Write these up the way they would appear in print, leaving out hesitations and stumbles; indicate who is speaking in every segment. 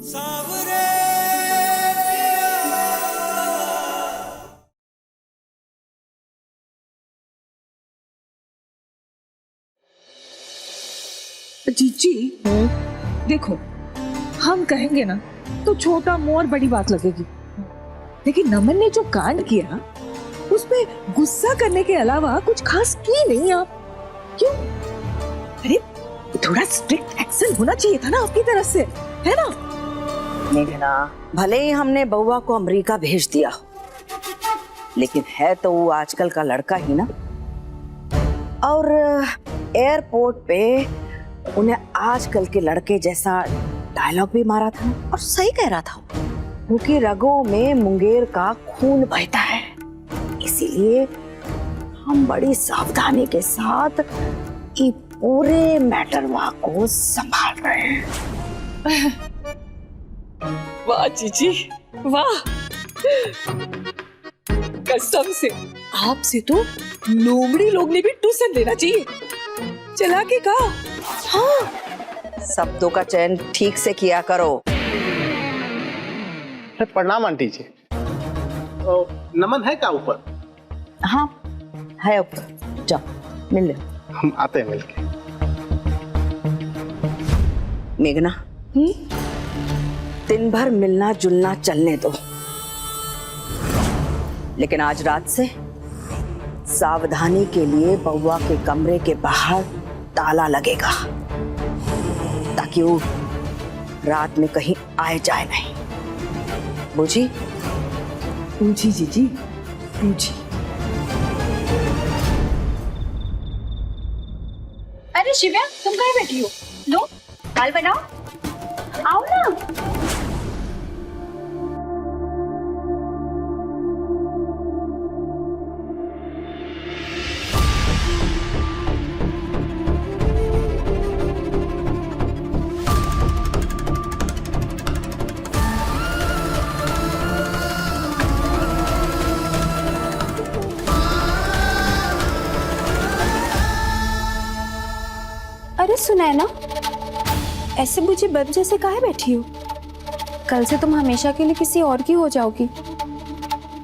Speaker 1: सावरे
Speaker 2: जीजी देखो, हम कहेंगे ना तो छोटा मुंह और बड़ी बात लगेगी, लेकिन नमन ने जो कांड किया उसपे गुस्सा करने के अलावा कुछ खास की नहीं आप। क्यों? अरे थोड़ा स्ट्रिक्ट एक्शन होना चाहिए था ना आपकी तरफ से, है ना?
Speaker 3: मेघना, भले ही हमने बउआ को अमेरिका भेज दिया हो, लेकिन है तो वो आजकल का लड़का ही ना। और एयरपोर्ट पे उन्हें आजकल के लड़के जैसा डायलॉग भी मारा था और सही कह रहा था, क्योंकि रगों में मुंगेर का खून बहता है। इसीलिए हम बड़ी सावधानी के साथ ये पूरे मैटरवा को संभाल रहे हैं।
Speaker 2: वाह जीजी वाह, कसम से आपसे तो लोमड़ी लोग ने भी ट्यूशन लेना चाहिए। चला के कहा। हाँ,
Speaker 3: शब्दों का चयन ठीक से किया करो।
Speaker 4: प्रणाम आंटी जी। तो नमन है क्या ऊपर?
Speaker 3: हाँ है ऊपर, जाओ मिल लो।
Speaker 4: हम आते हैं मिलके।
Speaker 3: मेघना, दिन भर मिलना जुलना चलने दो, लेकिन आज रात से सावधानी के लिए बउआ के कमरे के बाहर ताला लगेगा, ताकि वो रात में कहीं आए जाए नहीं। बुझी?
Speaker 2: पूछी जीजी पूछी।
Speaker 5: अरे शिव्या, तुम कहाँ बैठी हो? लो दाल बनाओ, आओ ना। अरे सुनैना, ऐसे मुझे बब जैसे काहे बैठी हो? कल से तुम हमेशा के लिए किसी और की हो जाओगी।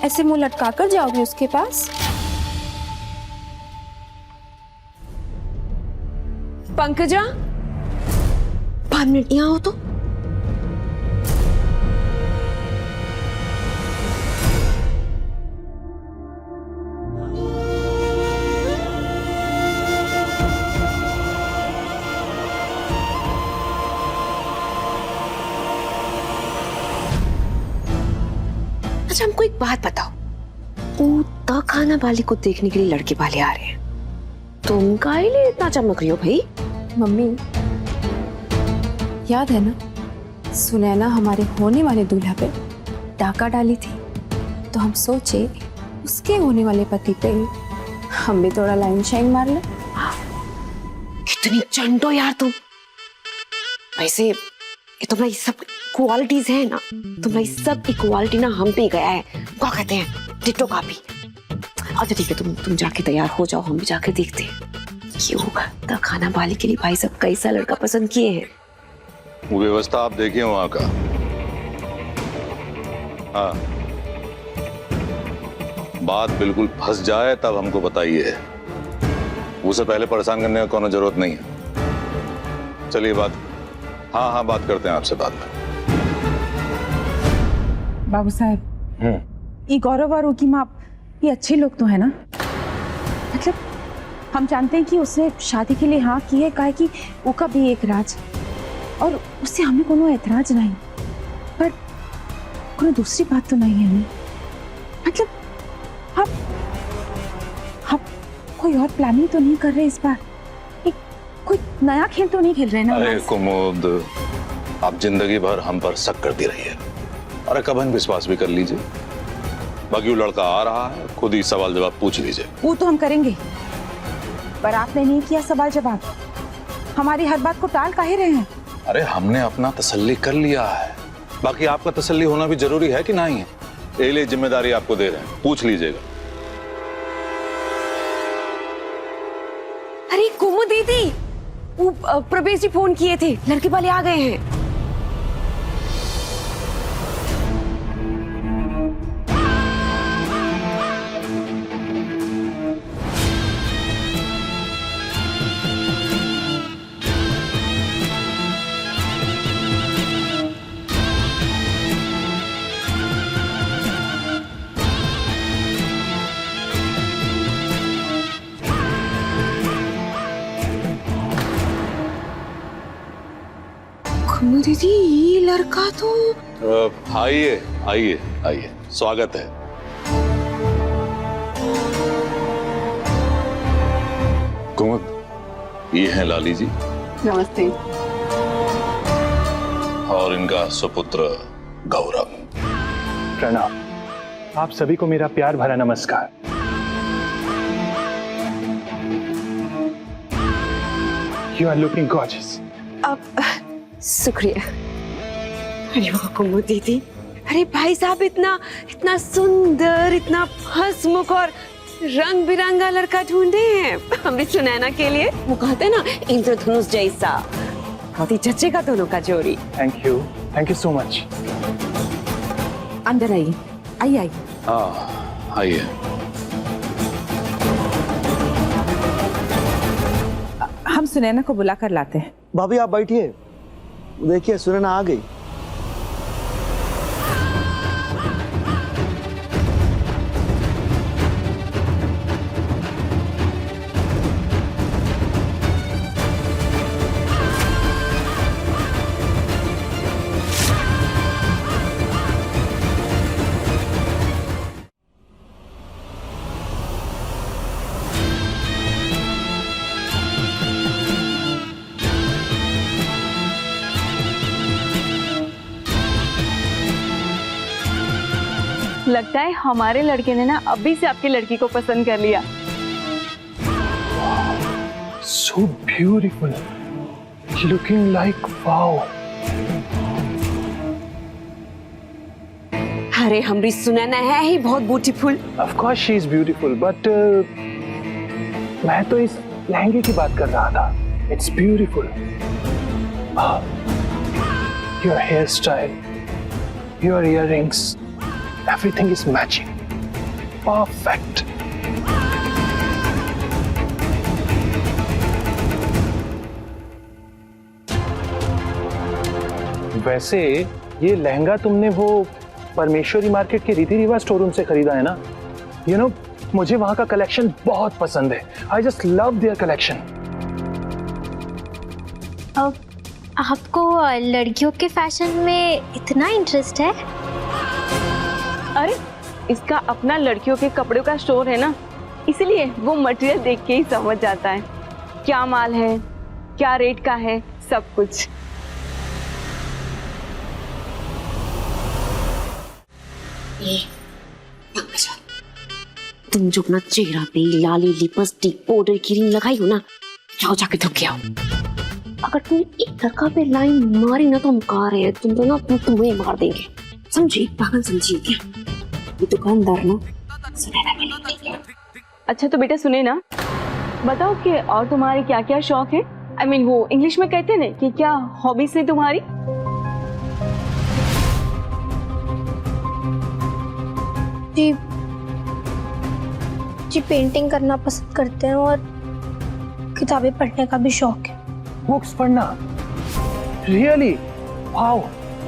Speaker 5: ऐसे मुंह लटका कर जाओगी उसके पास।
Speaker 2: पंकजा, 5 मिनट यहाँ हो तो।
Speaker 6: अच्छा हमको एक बात बताओ, वो तहखाना वाली को देखने के लिए लड़के वाले आ रहे हैं, तुम काहे लिए इतना चमक रही हो भाई?
Speaker 5: मम्मी, याद है ना सुनैना हमारे होने वाले दूल्हा पे डाका डाली थी, तो हम सोचे उसके होने वाले पति पे हम भी थोड़ा लाइन शाइन मार ले।
Speaker 6: कितनी चंटो यार तुम। वैसे ये तुम्हारी सब क्वालिटीज है ना, तुम्हारी सब इक्वालिटी ना हम पे गया है। क्या कहते हैं, डिट्टो कॉपी। अच्छा ठीक है, तुम जाके तैयार हो जाओ, हम भी जाके देखते हैं क्यों तहखाना वाली के लिए भाई सब कैसा लड़का पसंद किए हैं।
Speaker 7: वो व्यवस्था आप देखिए वहां का। हाँ, बात बिल्कुल फंस जाए तब हमको बताइए, उसे पहले परेशान करने का कोनो जरूरत नहीं है। चलिए हाँ बात करते हैं आपसे बाद में।
Speaker 2: बाबू साहब, ये गौरव और उनकी माँ, ये अच्छे लोग तो है ना? मतलब हम जानते हैं कि उसने शादी के लिए हाँ की है, काहे कि उसका भी एक राज, और उससे हमें कोनो ऐतराज नहीं, पर कोनो दूसरी बात तो नहीं है नहीं। मतलब हम कोई और प्लानिंग तो नहीं कर रहे इस बार? एक कोई नया खेल तो नहीं खेल रहे ना?
Speaker 7: अरे कुमुद, आप जिंदगी भर हम पर शक करती रही है। अरे कभी विश्वास भी कर लीजिए। बाकी वो लड़का आ रहा है, खुद ही सवाल जवाब पूछ लीजिए।
Speaker 2: वो तो हम करेंगे, पर आपने नहीं किया सवाल जवाब। हमारी हर बात को टाल काहे रहे हैं?
Speaker 7: अरे हमने अपना तसल्ली कर लिया है, बाकी आपका तसल्ली होना भी जरूरी है कि नहीं है? ये लिए जिम्मेदारी आपको दे रहे हैं, पूछ लीजिएगा।
Speaker 6: अरे कुमु दीदी, वो प्रवेश जी फोन किए थे, लड़के वाले आ गए हैं। दीदी ये लड़का तो
Speaker 7: आइए आइए आइए, स्वागत है। कुमुद, ये हैं लाली जी
Speaker 5: नमस्ते।
Speaker 7: और इनका सुपुत्र गौरव।
Speaker 4: प्रणाम। आप सभी को मेरा प्यार भरा नमस्कार। You are looking gorgeous.
Speaker 6: अब शुक्रिया। अरे वाह कुमुद दीदी, अरे भाई साहब इतना इतना सुंदर, इतना हंसमुख और रंग बिरंगा लड़का ढूंढे हैं हमारी सुनैना के लिए। वो कहते हैं ना इंद्रधनुष जैसा, बहुत ही जचेगा दोनों का जोड़ी।
Speaker 4: Thank you so much.
Speaker 2: अंदर आइए, आइए आइए।
Speaker 7: हाँ आइए।
Speaker 2: हम सुनैना को बुला कर लाते हैं।
Speaker 1: भाभी आप बैठिए, देखिए सुनैना आ गई।
Speaker 5: लगता है हमारे लड़के ने ना अभी से आपकी लड़की को पसंद कर लिया।
Speaker 4: So beautiful. Looking like wow.
Speaker 6: अरे हमारी सुनैना है ही बहुत beautiful.
Speaker 4: Of course she is beautiful, but मैं तो इस लहंगे की बात कर रहा था। It's beautiful. Your hairstyle, your earrings, everything is matching. Perfect. वैसे ये लहंगा तुमने वो परमेश्वरी मार्केट के रीति रिवाज शोरूम से खरीदा है ना? You know, मुझे वहां का कलेक्शन बहुत पसंद है। I just love their collection.
Speaker 8: अब आपको लड़कियों के फैशन में इतना इंटरेस्ट है?
Speaker 5: अरे इसका अपना लड़कियों के कपड़ों का स्टोर है ना, इसलिए वो मटेरियल देख के ही समझ जाता है क्या माल है, क्या रेट का है, सब कुछ।
Speaker 6: तुम जो अपना चेहरा पे लाली लिपस्टिक पाउडर क्रीम लगाई हो ना, जाओ जाके धो के आओ। अगर तुमने एक लड़का पे लाइन मारी ना तो हम कह रहे हैं तुम तो ना तुम्हें मार देंगे, समझी? पागल समझिए क्या? ये दुकानदार ना सुनैना के लिए।
Speaker 5: अच्छा तो बेटा सुने ना, बताओ कि और तुम्हारे क्या क्या शौक है? I mean, वो इंग्लिश में कहते हैं ना कि क्या हॉबीज है तुम्हारी?
Speaker 8: जी पेंटिंग करना पसंद करते हैं और किताबें पढ़ने का भी शौक है।
Speaker 4: बुक्स पढ़ना? Really? Wow!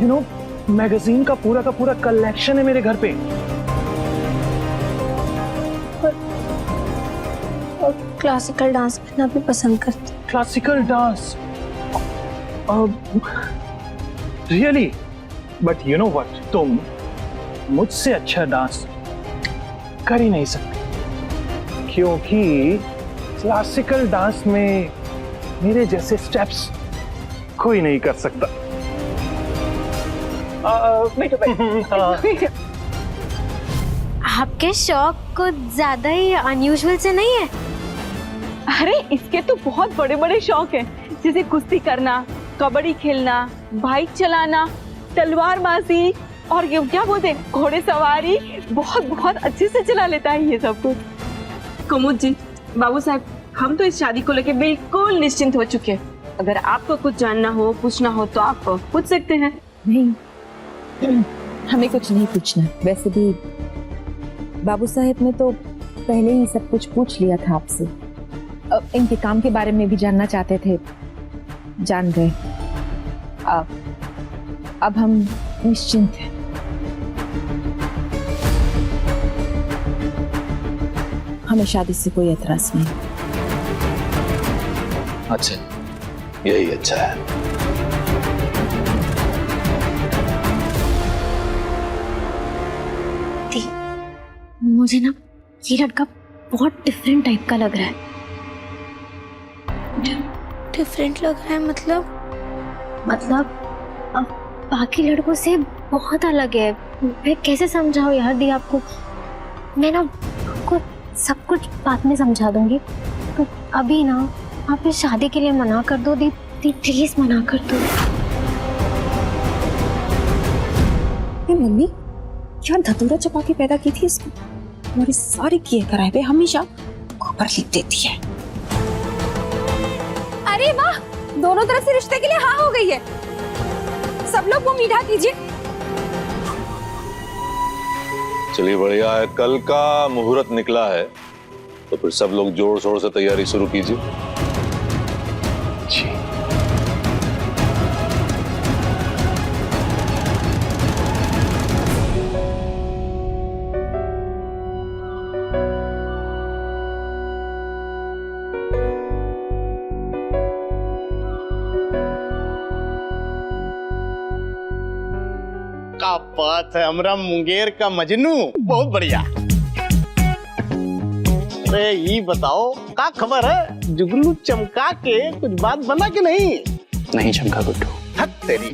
Speaker 4: You know, magazine का पूरा कलेक्शन है मेरे घर पे।
Speaker 8: और क्लासिकल डांस करना भी पसंद करते हैं।
Speaker 4: Classical dance? Really? But you know what, तुम मुझसे अच्छा डांस कर ही नहीं सकते, क्योंकि क्लासिकल डांस में मेरे जैसे स्टेप्स कोई नहीं कर सकता।
Speaker 8: आपके शौक कुछ ज्यादा ही अनयूजुअल से नहीं है?
Speaker 5: अरे इसके तो बहुत बड़े बड़े शौक हैं, जैसे कुश्ती करना, कबड्डी खेलना, बाइक चलाना, तलवारबाजी और ये क्या बोलते हैं घोड़े सवारी, बहुत बहुत अच्छे से चला लेता है ये सब कुछ। कुमुद जी, बाबू साहब, हम तो इस शादी को लेकर बिल्कुल निश्चिंत हो चुके हैं। अगर आपको कुछ जानना हो, पूछना हो तो आप पूछ सकते हैं।
Speaker 2: नहीं, हमें कुछ नहीं पूछना। वैसे भी बाबू साहेब ने तो पहले ही सब कुछ पूछ लिया था आपसे। इनके काम के बारे में भी जानना चाहते थे, जान गए। अब हम निश्चिंत हैं। हमें शादी से कोई एतराज नहीं।
Speaker 7: अच्छा, यही अच्छा है।
Speaker 8: मुझे ना ये लड़का बहुत डिफरेंट टाइप का लग रहा है। डिफरेंट लग रहा है मतलब अब बाकी लड़कों से बहुत अलग है। मैं कैसे समझाऊं यार दी आपको। मैं ना आपको सब कुछ बाद में समझा दूंगी, तो अभी ना आप इस शादी के लिए मना कर दो दी, प्लीज मना कर दो।
Speaker 2: मम्मी क्या धतूरा चपा के पैदा की थी इसको, और इस सारे किए कराए पे हमेशा ऊपर लिख देती है। अरे वाह, दोनों तरफ से रिश्ते के लिए हाँ हो गई है। सब लोग वो मीठा कीजिए।
Speaker 7: चलिए बढ़िया है, कल का मुहूर्त निकला है तो फिर सब लोग जोर शोर से तैयारी शुरू कीजिए।
Speaker 4: जी
Speaker 9: क्या बात है, हमरा मुंगेर का मजनू, बहुत बढ़िया। अरे ये बताओ क्या खबर है, जुगनू चमका के कुछ बात बना के नहीं
Speaker 4: चमका गुड्डू।
Speaker 9: हट तेरी,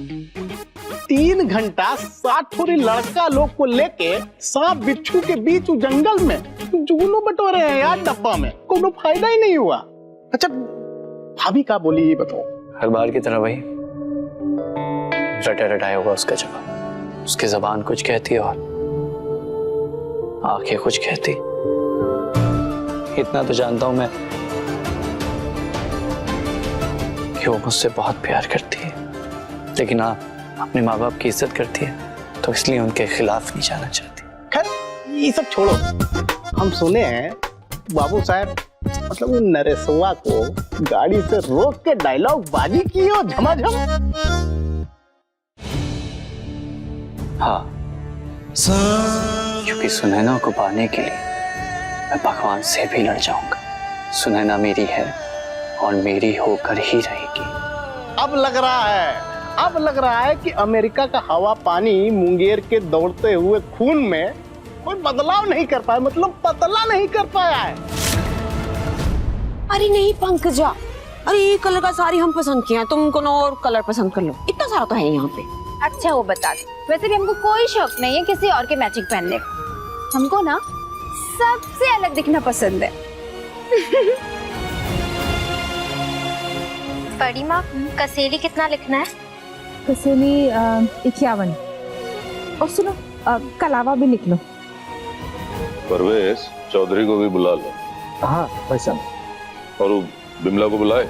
Speaker 9: 3 घंटा 60 थोड़ी लड़का लोग को लेके सांप बिच्छू के बीच जंगल में जुगनू बटोरे हैं यार डब्बा में, कोई फायदा ही नहीं हुआ। अच्छा भाभी का बोली ये बताओ।
Speaker 10: हर बार की तरह भाई रटा रटाया होगा उसका जवाब। उसकी जबान कुछ कहती और आंखें कुछ कहती। इतना तो जानता हूं मैं कि वो मुझसे बहुत प्यार करती है, लेकिन हाँ अपने माँ बाप की इज्जत करती है, तो इसलिए उनके खिलाफ नहीं जाना चाहती।
Speaker 9: खैर ये सब छोड़ो, हम सुने हैं बाबू साहब मतलब उन नरेशवा को गाड़ी से रोक के डायलॉग बाजी की हो झमाझम।
Speaker 10: हाँ, क्योंकि सुनैना को पाने के लिए मैं भगवान से भी लड़ जाऊंगा। सुनैना मेरी है और मेरी होकर ही रहेगी।
Speaker 9: अब लग रहा है कि अमेरिका का हवा पानी मुंगेर के दौड़ते हुए खून में कोई बदलाव नहीं कर पाया, मतलब पतला नहीं कर पाया है।
Speaker 6: अरे नहीं पंकजा, अरे ये कलर का साड़ी हम पसंद किया, तुम कोनो और कलर पसंद कर लो, इतना सारा तो है यहाँ पे।
Speaker 11: अच्छा वो बता दो, वैसे भी हमको कोई शौक नहीं है किसी और के मैचिंग पहनने का, हमको ना सबसे अलग दिखना पसंद है।
Speaker 8: बड़ी माँ, कसेली कितना लिखना है?
Speaker 2: कसेली 51। और सुनो कलावा भी लिख लो।
Speaker 7: परवेश चौधरी को भी बुला लो।
Speaker 1: हाँ भाई साहब।
Speaker 7: और वो बिमला को बुलाए।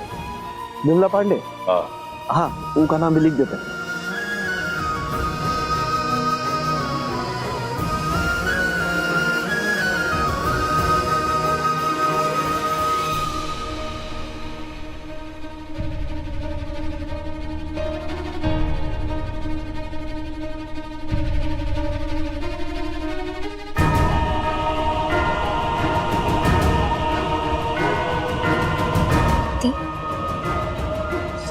Speaker 1: बिमला पांडे?
Speaker 7: हाँ
Speaker 1: उनका नाम भी लिख देते हैं।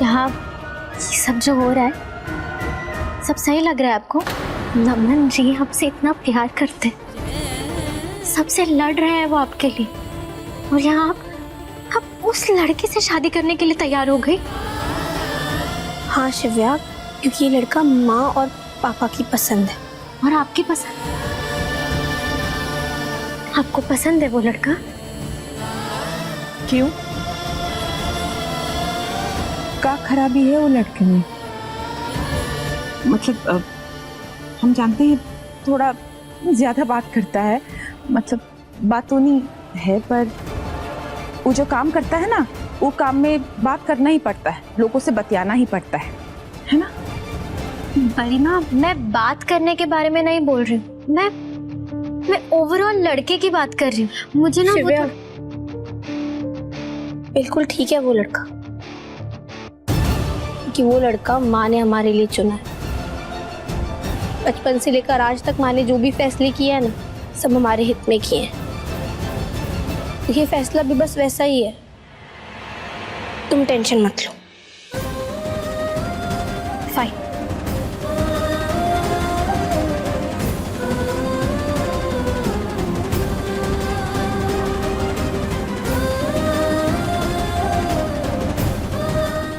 Speaker 8: यहाँ ये सब जो हो रहा है सब सही लग रहा है आपको? नमन जी आपसे इतना प्यार करते, सबसे लड़ रहे हैं वो आपके लिए, और यहाँ आप उस लड़के से शादी करने के लिए तैयार हो गई।
Speaker 11: हाँ शिव्या, क्योंकि ये लड़का माँ और पापा की पसंद है।
Speaker 8: और आपकी पसंद? आपको पसंद है वो लड़का?
Speaker 2: क्यों, क्या खराबी है वो लड़के में? मतलब हम जानते हैं थोड़ा ज्यादा बात करता है, मतलब बातूनी है, पर वो जो काम करता है ना, वो काम में बात करना ही पड़ता है, लोगों से बतियाना ही पड़ता है ना?
Speaker 8: बड़ी माँ, मैं बात करने के बारे में नहीं बोल रही हूँ, मैं ओवरऑल लड़के की बात कर रही हूँ। मुझे ना वो
Speaker 11: बिल्कुल ठीक है वो लड़का, कि वो लड़का माँ ने हमारे लिए चुना है। बचपन से लेकर आज तक माँ ने जो भी फैसले किए हैं ना, सब हमारे हित में किए हैं। ये फैसला भी बस वैसा ही है, तुम टेंशन मत लो। फाइन।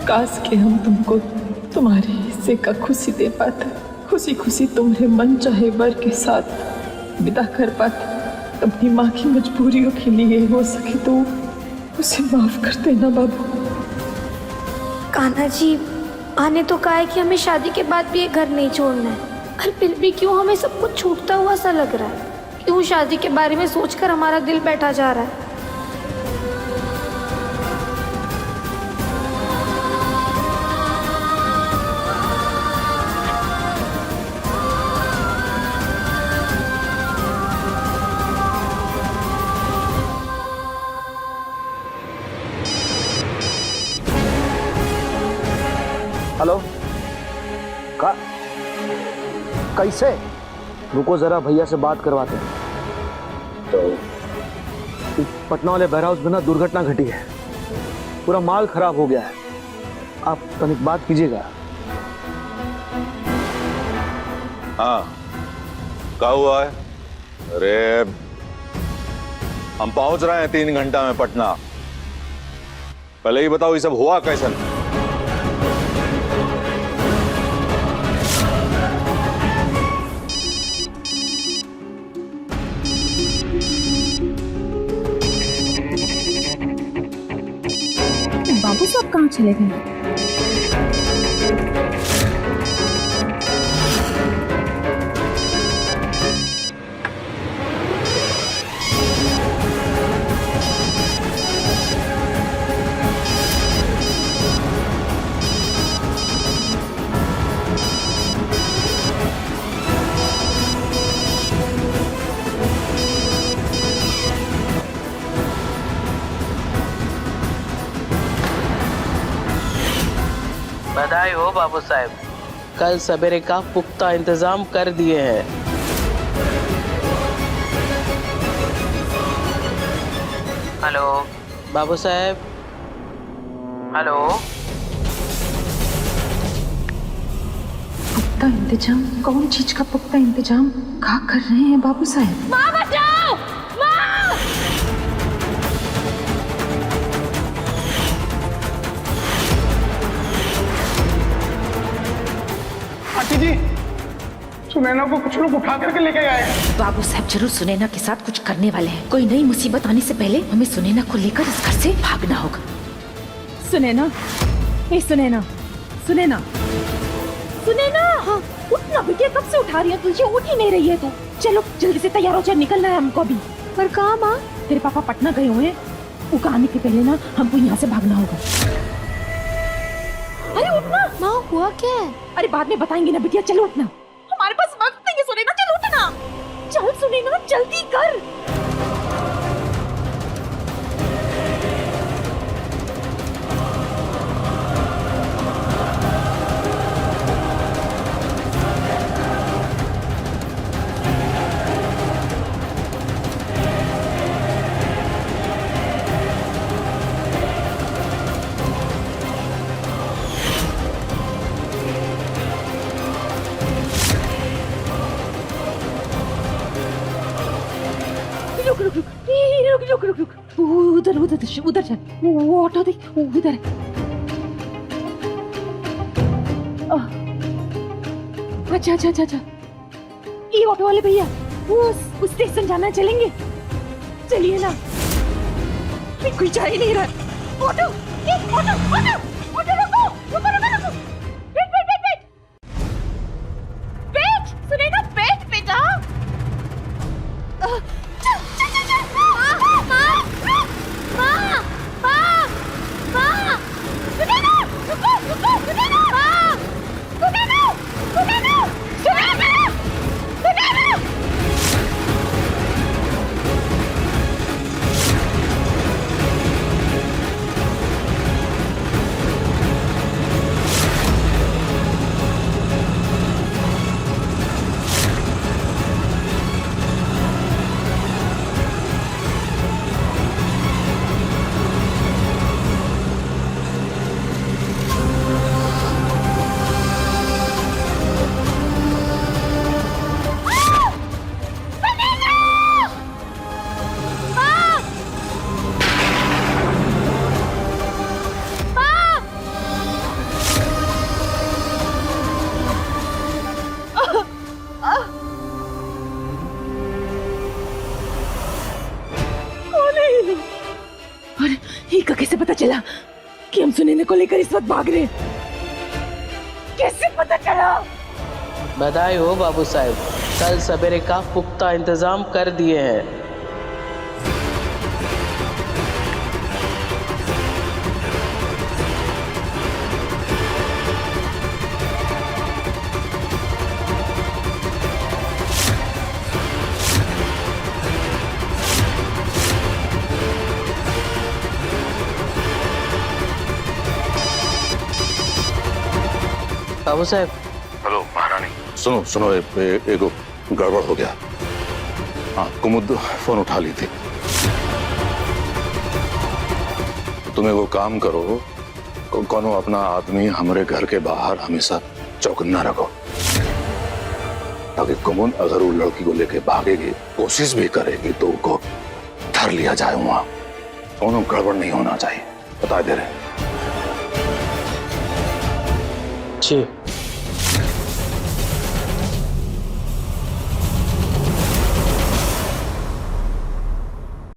Speaker 12: काश कि हम तुमको तुम्हारे हिस्से का खुशी दे पाते, खुशी खुशी तुम्हें मन चाहे वर के साथ विदा कर पाते। अपनी माँ की मजबूरियों के लिए हो सके तो उसे माफ कर देना बाबू।
Speaker 11: कान्हा जी, माँ ने तो कहा है कि हमें शादी के बाद भी ये घर नहीं छोड़ना है, और फिर भी क्यों हमें सब कुछ छूटता हुआ सा लग रहा है? क्यों शादी के बारे में सोचकर हमारा दिल बैठा जा रहा है?
Speaker 1: हेलो, कैसे? रुको जरा, भैया से बात करवाते हैं। तो पटना वाले वेयर हाउस में ना दुर्घटना घटी है, पूरा माल खराब हो गया है। आप तनिक बात कीजिएगा।
Speaker 7: हाँ, क्या हुआ है? अरे हम पहुंच रहे हैं 3 घंटा में पटना। पहले ही बताओ ये सब हुआ कैसे?
Speaker 2: बाबू साहब कहाँ चले गए?
Speaker 13: बधाई हो बाबू साहब, कल सवेरे का पुख्ता इंतजाम कर दिए हैं। हेलो बाबू साहब, हेलो।
Speaker 2: पुख्ता इंतजाम? कौन चीज का पुख्ता इंतजाम? क्या कर रहे हैं बाबू साहब?
Speaker 11: माँ बचाओ, माँ!
Speaker 9: आंटी जी, सुनैना को कुछ लोग उठा करके लेके आए हैं।
Speaker 2: बाबू साहब जरूर सुनैना के साथ कुछ करने वाले हैं। कोई नई मुसीबत आने से पहले हमें सुनैना को लेकर इस घर से भागना होगा। सुनैना, ए सुनैना, सुनैना, सुनैना, हाँ, उठना बेटिया, कब से उठा रही है तुझे? उठ ही नहीं रही है तू। चलो जल्दी से तैयार हो, चल निकलना है हमको अभी। पर कहाँ माँ? तेरे पापा पटना गए हुए हैं, वो आने के पहले ना हमको यहाँ से भागना होगा। अरे उठना।
Speaker 11: माँ हुआ क्या है?
Speaker 2: अरे बाद में बताएंगे ना बेटिया, चलो उठना। हमारे पास वक्त नहीं है सुनैना, चल उठना। चल सुनैना, जल्दी कर। रुक उधर उधर उधर जा, वो ऑटो देख, उधर है। अच्छा अच्छा अच्छा अच्छा, ये ऑटो वाले भैया वो उस स्टेशन जाना, चलेंगे? चलिए ना, कोई जा ही नहीं रहा। ऑटो ऑटो ऑटो ऑटो, रुको रुको रुको रुको, wait wait wait wait wait, Sunaina wait बेटा।
Speaker 12: चला कि हम सुनैना को लेकर इस वक्त भाग रहे हैं? कैसे पता चला?
Speaker 13: बधाई हो बाबू साहब, कल सवेरे का पुख्ता इंतजाम कर दिए हैं। बाबू साहब।
Speaker 7: हेलो महारानी, सुनो सुनो, एक गड़बड़ हो गया। हाँ, कुमुद फोन उठा ली थी। तुम्हें वो काम करो, कोनो अपना आदमी हमारे घर के बाहर हमेशा चौकन्ना रखो, ताकि कुमुद अगर वो लड़की को लेके भागेगी, कोशिश भी करेगी, तो उसको धर लिया जाए। वहां कोनो गड़बड़ नहीं होना चाहिए, बता दे रहे।
Speaker 13: जी।